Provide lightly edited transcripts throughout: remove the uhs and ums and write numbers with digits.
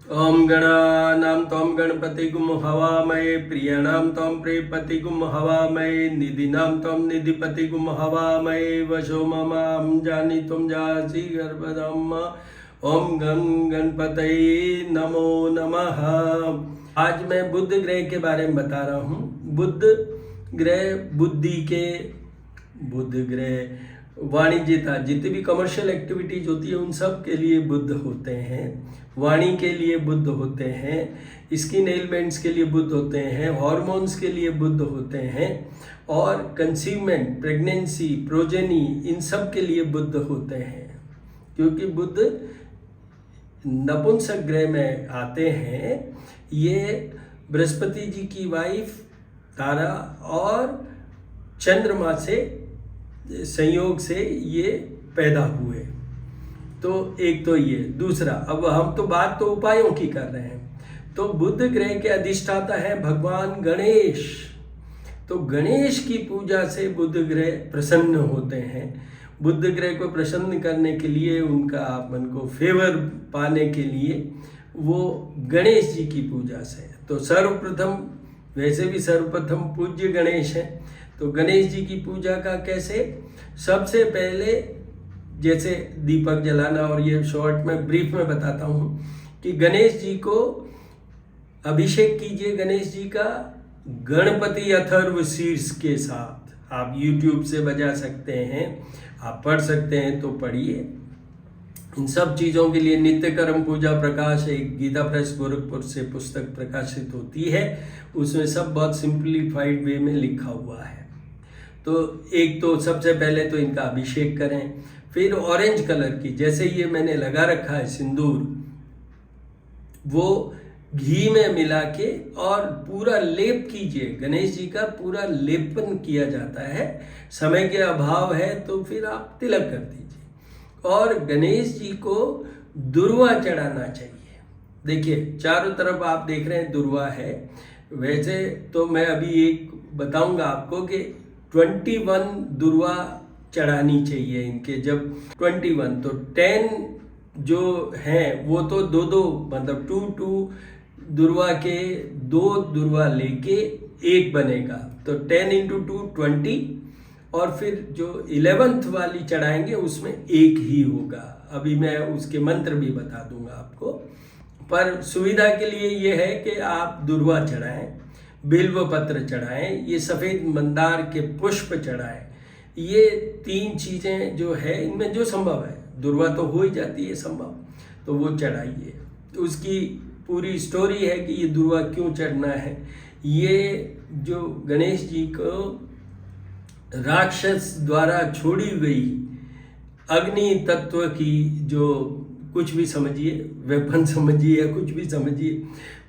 ओम गणानां त्वं गणपतिगुं हवामहे प्रियाणां त्वं प्रियपतिगुं हवामहे निधिनां त्वं निधिपतिगुं हवामहे वशो ममां जानीतुं जासि गर्भधाम। ओम गं गणपतये नमो नमः। आज मैं बुध ग्रह के बारे में बता रहा हूँ। बुध ग्रह बुद्धि के, बुध ग्रह वाणिज्यता, जितनी भी कमर्शियल एक्टिविटीज होती है उन सब के लिए बुध होते हैं। वाणी के लिए बुध होते हैं, स्किन एलिमेंट्स के लिए बुध होते हैं, हार्मोन्स के लिए बुध होते हैं, और कंसीवमेंट, प्रेगनेंसी, प्रोजेनी, इन सब के लिए बुध होते हैं। क्योंकि बुध नपुंसक ग्रह में आते हैं। ये बृहस्पति जी की वाइफ तारा और चंद्रमा से संयोग से ये पैदा हुए। तो एक तो ये, दूसरा, अब हम तो बात तो उपायों की कर रहे हैं। तो बुध ग्रह के अधिष्ठाता है भगवान गणेश। तो गणेश की पूजा से बुध ग्रह प्रसन्न होते हैं। बुध ग्रह को प्रसन्न करने के लिए, उनका मन को फेवर पाने के लिए वो गणेश जी की पूजा से। तो सर्वप्रथम, वैसे भी सर्वप्रथम पूज्य गणेश है, तो गणेश जी की पूजा का कैसे? सबसे पहले जैसे दीपक जलाना, और ये शॉर्ट में ब्रीफ में बताता हूँ कि गणेश जी को अभिषेक कीजिए। गणेश जी का गणपति अथर्व शीर्ष के साथ आप YouTube से बजा सकते हैं, आप पढ़ सकते हैं तो पढ़िए। इन सब चीज़ों के लिए नित्य कर्म पूजा प्रकाश, एक गीता प्रेस गोरखपुर से पुस्तक प्रकाशित होती है, उसमें सब बहुत सिंप्लीफाइड वे में लिखा हुआ है। तो एक तो सबसे पहले तो इनका अभिषेक करें। फिर ऑरेंज कलर की, जैसे ये मैंने लगा रखा है सिंदूर, वो घी में मिला के और पूरा लेप कीजिए। गणेश जी का पूरा लेपन किया जाता है। समय के अभाव है तो फिर आप तिलक कर दीजिए। और गणेश जी को दुर्वा चढ़ाना चाहिए। देखिए चारों तरफ आप देख रहे हैं दुर्वा है। वैसे तो मैं अभी एक बताऊंगा आपको कि 21 दुर्वा चढ़ानी चाहिए इनके। जब 21 तो 10 जो हैं वो तो दो मतलब 2 दुर्वा के 2 दुर्वा लेके एक बनेगा, तो 10 × 2 20। और फिर जो 11th वाली चढ़ाएंगे उसमें एक ही होगा। अभी मैं उसके मंत्र भी बता दूंगा आपको, पर सुविधा के लिए ये है कि आप दुर्वा चढ़ाएं, बिल्व पत्र चढ़ाएं, ये सफ़ेद मंदार के पुष्प चढ़ाएं। ये 3 चीज़ें जो है इनमें जो संभव है, दुर्वा तो हो ही जाती है संभव, तो वो चढ़ाइए। तो उसकी पूरी स्टोरी है कि ये दुर्वा क्यों चढ़ना है। ये जो गणेश जी को राक्षस द्वारा छोड़ी गई अग्नि तत्व की, जो कुछ भी समझिए, वेपन समझिए या कुछ भी समझिए,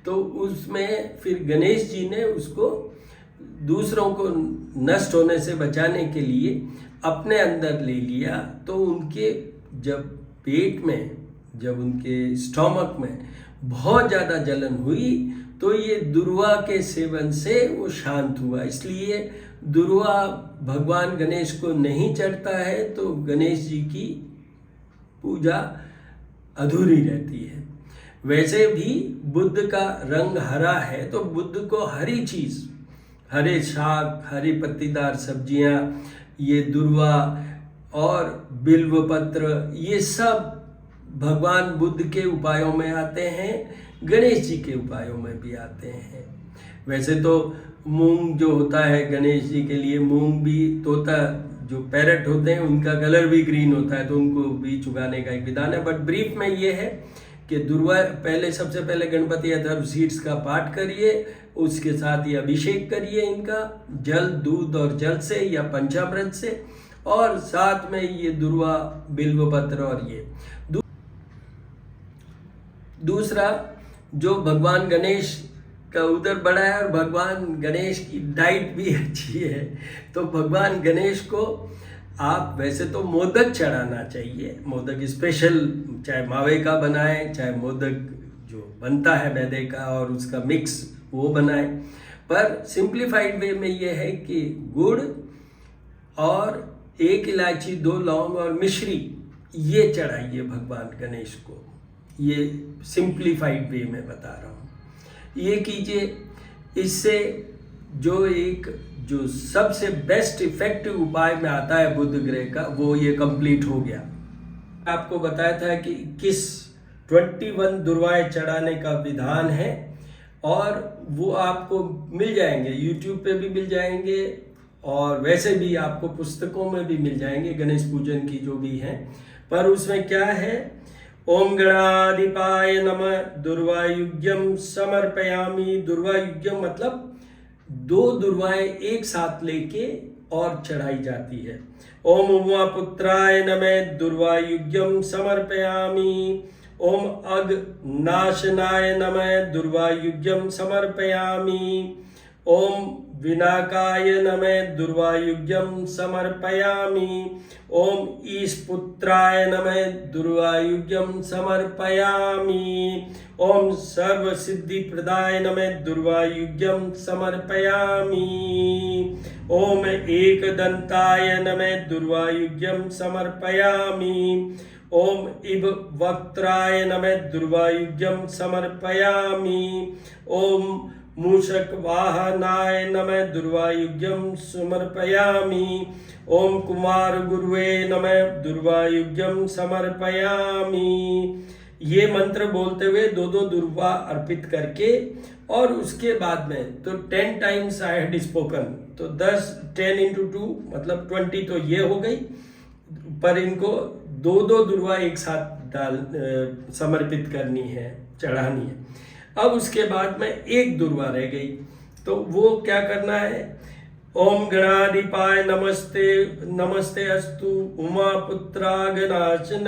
तो उसमें फिर गणेश जी ने उसको दूसरों को नष्ट होने से बचाने के लिए अपने अंदर ले लिया। तो उनके जब पेट में, जब उनके स्टोमक में बहुत ज़्यादा जलन हुई तो ये दुर्वा के सेवन से वो शांत हुआ। इसलिए दुर्वा भगवान गणेश को नहीं चढ़ता है तो गणेश जी की पूजा अधूरी रहती है। वैसे भी बुध का रंग हरा है, तो बुध को हरी चीज़, हरे शाक, हरी पत्तीदार सब्जियां, ये दुर्वा और बिल्व पत्र, ये सब भगवान बुद्ध के उपायों में आते हैं, गणेश जी के उपायों में भी आते हैं। वैसे तो मूंग जो होता है गणेश जी के लिए, मूंग भी, तोता जो पैरट होते हैं उनका कलर भी ग्रीन होता है, तो उनको भी चुगाने का एक विधान है। बट ब्रीफ में ये है कि दुर्वा पहले, सबसे पहले गणपति अथर्व शीर्ष का पाठ करिए, उसके साथ ये अभिषेक करिए इनका जल, दूध और जल से या पंचामृत से, और साथ में ये दुर्वा, बिल्व पत्र। और ये दूसरा, जो भगवान गणेश का उदर बड़ा है और भगवान गणेश की डाइट भी अच्छी है, तो भगवान गणेश को आप वैसे तो मोदक चढ़ाना चाहिए। मोदक स्पेशल, चाहे मावे का बनाएं, चाहे मोदक जो बनता है मैदे का और उसका मिक्स वो बनाएं। पर सिंप्लीफाइड वे में ये है कि गुड़ और 1 इलायची, 2 लौंग और मिश्री, ये चढ़ाइए भगवान गणेश को। ये सिंप्लीफाइड वे में बता रहा हूँ। ये कीजिए, इससे जो सबसे बेस्ट इफेक्टिव उपाय में आता है बुध ग्रह का, वो ये कंप्लीट हो गया। आपको बताया था कि 21 दुर्वाएं चढ़ाने का विधान है, और वो आपको मिल जाएंगे, यूट्यूब पे भी मिल जाएंगे और वैसे भी आपको पुस्तकों में भी मिल जाएंगे, गणेश पूजन की जो भी हैं। पर उसमें क्या है, ओम गणाधिपाय नमः दुर्वायुग्यम समर्पयामि। दुर्वायुग्यम मतलब 2 दुर्वाएं एक साथ लेके और चढ़ाई जाती है। ओम उमापुत्राय नमः दुर्वायुग्यम समर्पयामि। ओम अग्नाशनाय नमः दुर्वायुग्यम समर्पयामि। ओम विनाकाय नमः दुर्वायुग्यम समर्पयामि। ओम ईशपुत्राय नमः दुर्वायुग्यम समर्पयामि। ओम सर्वसिद्धिप्रदाय नमः दुर्वायुग्यम समर्पयामि। ओम एकदंताय नमः दुर्वायुग्यम समर्पयामि। ओम इव वक्त्राय नमः दुर्वायुग्यम समर्पयामि। ओम मूषक वाहनाय नमः दुर्वायुग्यम समर्पयामि। ओम कुमार गुरुवे नमः दुर्वायुग्यम समर्पयामि। ये मंत्र बोलते हुए 2 दुर्वा अर्पित करके, और उसके बाद में तो 10 टाइम्स आई हैड स्पोकन, तो 10 × 2 मतलब 20 तो ये हो गई, पर इनको 2 दुर्वा एक साथ समर्पित करनी है, चढ़ानी है। अब उसके बाद में 1 दुर्वा रह गई, तो वो क्या करना है, ओम गणाधिपाय नमस्ते अस्तु उमापुत्रागनाशन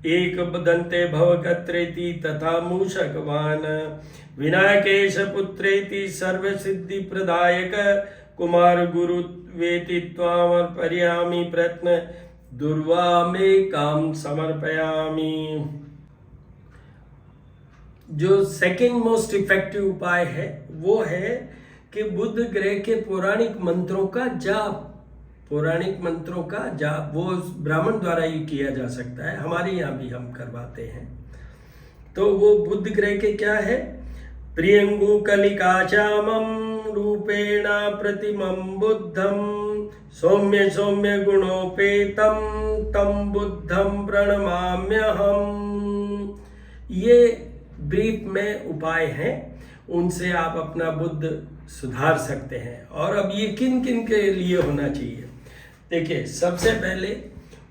एक दंते भवकत्रेति तथा मूषकवान विनायकेश पुत्रेति सर्वसिद्धि प्रदायक कुमार गुरु वेति त्वामर्पयामि प्रयत्न दुर्वा में काम समर्पयामि। जो सेकेंड मोस्ट इफेक्टिव उपाय है वो है कि बुध ग्रह के पौराणिक मंत्रों का जाप। पौराणिक मंत्रों का जाप वो ब्राह्मण द्वारा ही किया जा सकता है, हमारे यहाँ भी हम करवाते हैं। तो वो बुध ग्रह के क्या है, प्रियंगु कलिकाचामम रूपेण प्रतिमं बुद्धम सौम्य सौम्य गुणोपेतम तम बुद्धम प्रणमाम्यहम। ये ब्रीफ में उपाय हैं, उनसे आप अपना बुद्ध सुधार सकते हैं। और अब ये किन किन के लिए होना चाहिए, देखिए सबसे पहले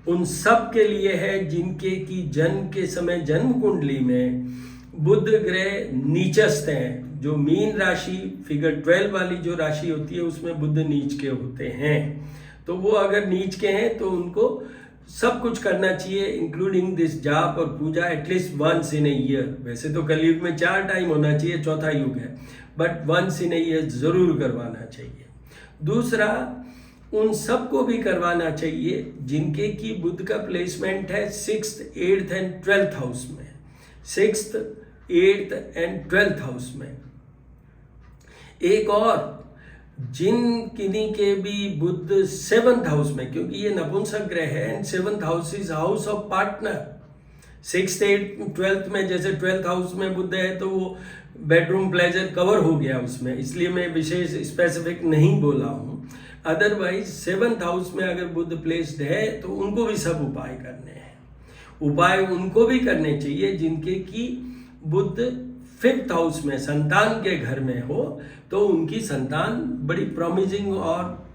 उन सब के लिए है जिनके की जन्म के समय जन्म कुंडली में बुध ग्रह नीचस्थ हैं। जो मीन राशि फिगर 12 वाली जो राशि होती है उसमें बुध नीच के होते हैं, तो वो अगर नीच के हैं तो उनको सब कुछ करना चाहिए इंक्लूडिंग दिस जाप और puja at least once in a year. वैसे तो कलयुग में 4 टाइम होना चाहिए, चौथा युग है, but once in a year जरूर करवाना चाहिए। दूसरा, उन सबको भी करवाना चाहिए जिनके की बुध का प्लेसमेंट है 6th, 8th and 12th house में, 6th, 8th and 12th house में। एक और, जिन किन्हीं के भी बुध 7th हाउस में, क्योंकि ये नपुंसक ग्रह है and 7th house is house of partner. 6th, 8th, 12th में, जैसे 12th हाउस में बुध है तो वो बेडरूम प्लेजर कवर हो गया उसमें, इसलिए मैं विशेष स्पेसिफिक नहीं बोला हूँ। अदरवाइज 7th हाउस में अगर बुध प्लेस्ड है तो उनको भी सब उपाय करने हैं। उपाय उनको भी करने चाहिए जिनके की बुध 5th हाउस में संतान के घर में हो, तो उनकी संतान बड़ी प्रॉमिसिंग और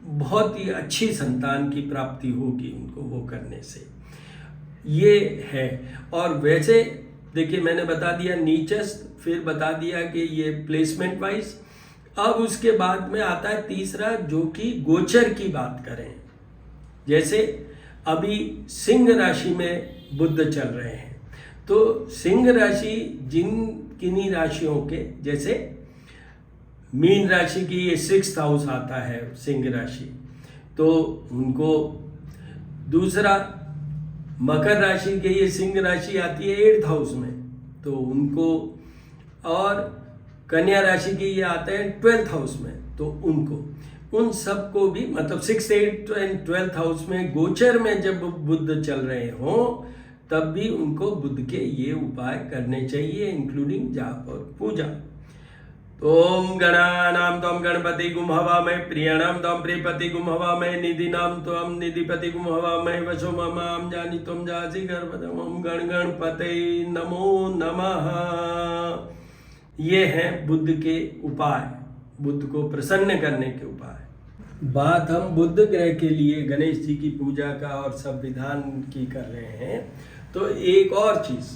बहुत ही अच्छी संतान की प्राप्ति होगी उनको वो करने से। ये है। और वैसे देखिए मैंने बता दिया नीचस्थ, फिर बता दिया कि ये प्लेसमेंट वाइज। अब उसके बाद में आता है तीसरा, जो कि गोचर की बात करें। जैसे अभी सिंह राशि में बुध चल रहे हैं, तो सिंह राशि जिन किन्हीं राशियों के, जैसे मीन राशि की ये 6th हाउस आता है सिंह राशि, तो उनको, दूसरा मकर राशि के ये सिंह राशि आती है 8th हाउस में, तो उनको, और कन्या राशि के ये आते हैं 12th हाउस में, तो उनको, उन सबको भी, मतलब 6th, 8th and 12th house में गोचर में जब बुध चल रहे हों तब भी उनको बुध के ये उपाय करने चाहिए, इंक्लूडिंग जाप और पूजा। ओम गणानां त्वं गणपति गुम हवामहे, प्रियाणां त्वं प्रियपति गुम हवामहे, निधिनां त्वं निधिपति गुम हवामहे, वशो ममां जानी त्वं जासि गर्भदम्। ओम गण गणपते नमो नमः। ये हैं बुध के उपाय, बुध को प्रसन्न करने के उपाय। बात हम बुध ग्रह के लिए गणेश जी की पूजा का और संविधान की कर रहे हैं, तो एक और चीज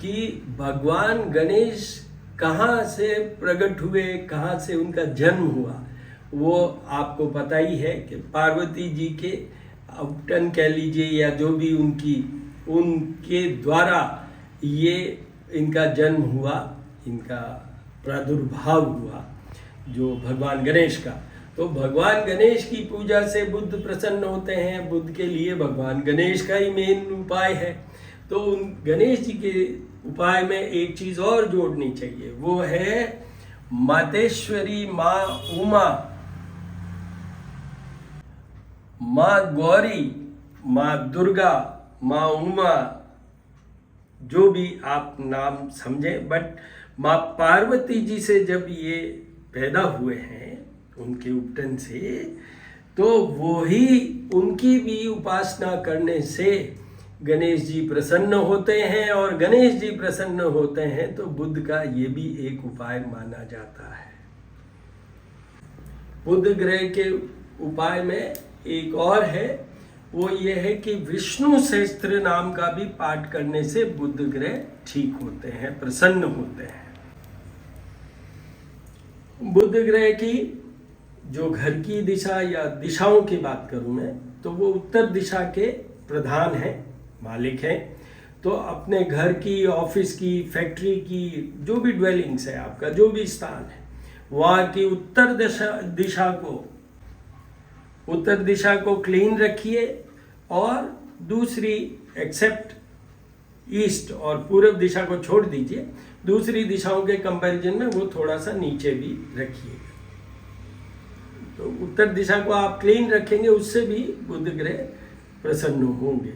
कि भगवान गणेश कहाँ से प्रकट हुए, कहाँ से उनका जन्म हुआ, वो आपको पता ही है कि पार्वती जी के अवतरण कह लीजिए या जो भी उनके द्वारा ये इनका जन्म हुआ, इनका प्रादुर्भाव हुआ जो भगवान गणेश का। तो भगवान गणेश की पूजा से बुध प्रसन्न होते हैं, बुध के लिए भगवान गणेश का ही मेन उपाय है। तो उन गणेश जी के उपाय में एक चीज और जोड़नी चाहिए, वो है मातेश्वरी, माँ उमा, माँ गौरी, माँ दुर्गा, माँ उमा, जो भी आप नाम समझें, बट माँ पार्वती जी से जब ये पैदा हुए हैं उनके उपटन से, तो वो ही उनकी भी उपासना करने से गणेश जी प्रसन्न होते हैं, और गणेश जी प्रसन्न होते हैं तो बुध का ये भी एक उपाय माना जाता है। बुध ग्रह के उपाय में एक और है, वो ये है कि विष्णु सहस्त्र नाम का भी पाठ करने से बुध ग्रह ठीक होते हैं, प्रसन्न होते हैं। बुध ग्रह की जो घर की दिशा या दिशाओं की बात करूं मैं, तो वो उत्तर दिशा के प्रधान हैं, मालिक हैं। तो अपने घर की, ऑफिस की, फैक्ट्री की, जो भी ड्वेलिंग्स है, आपका जो भी स्थान है, वहाँ की उत्तर दिशा को क्लीन रखिए, और दूसरी एक्सेप्ट ईस्ट और पूर्व दिशा को छोड़ दीजिए, दूसरी दिशाओं के कंपैरिजन में वो थोड़ा सा नीचे भी रखिए। तो उत्तर दिशा को आप क्लीन रखेंगे, उससे भी बुध ग्रह प्रसन्न होंगे।